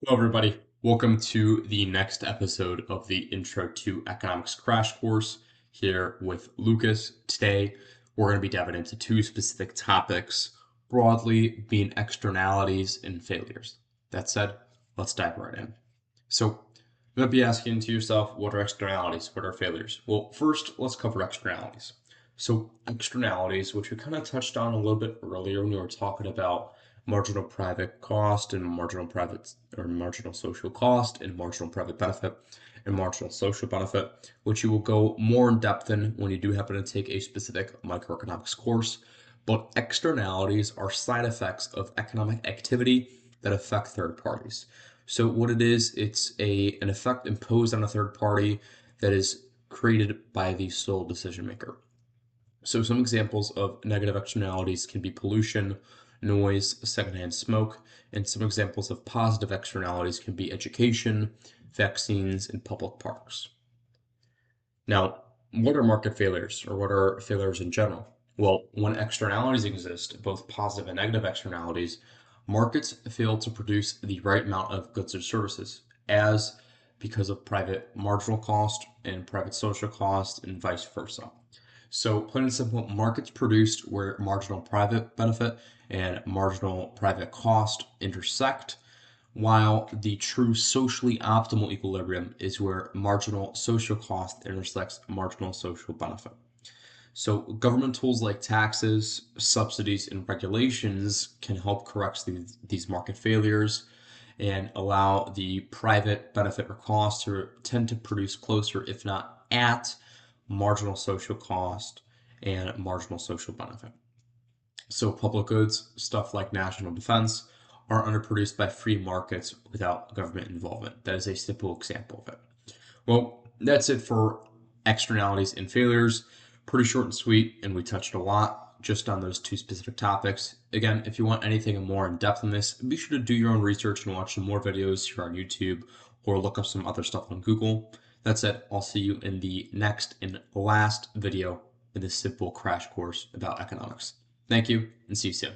Hello, everybody. Welcome to the next episode of the Intro to Economics Crash Course here with Lucas. Today, we're going to be diving into two specific topics, broadly being externalities and failures. That said, let's dive right in. So, you might be asking to yourself, what are externalities? What are failures? Well, first, let's cover externalities. So, externalities, which we kind of touched on a little bit earlier when we were talking about marginal private cost and marginal private or marginal social cost and marginal private benefit and marginal social benefit, which you will go more in depth in when you do happen to take a specific microeconomics course. But externalities are side effects of economic activity that affect third parties. So what it is, it's an effect imposed on a third party that is created by the sole decision maker. So some examples of negative externalities can be pollution, noise, secondhand smoke, and some examples of positive externalities can be education, vaccines, and public parks. Now, what are market failures, or what are failures in general? Well, when externalities exist, both positive and negative externalities, markets fail to produce the right amount of goods or services, as because of private marginal cost and private social cost, and vice versa. So, plain and simple, markets produced where marginal private benefit and marginal private cost intersect, while the true socially optimal equilibrium is where marginal social cost intersects marginal social benefit. So, government tools like taxes, subsidies, and regulations can help correct these market failures and allow the private benefit or cost to tend to produce closer, if not at, marginal social cost and marginal social benefit. So public goods, stuff like national defense, are underproduced by free markets without government involvement. That is a simple example of it. Well, that's it for externalities and failures. Pretty short and sweet, and we touched a lot just on those two specific topics. Again, if you want anything more in depth on this, be sure to do your own research and watch some more videos here on YouTube or look up some other stuff on Google. That's it. I'll see you in the next and last video in this simple crash course about economics. Thank you, and see you soon.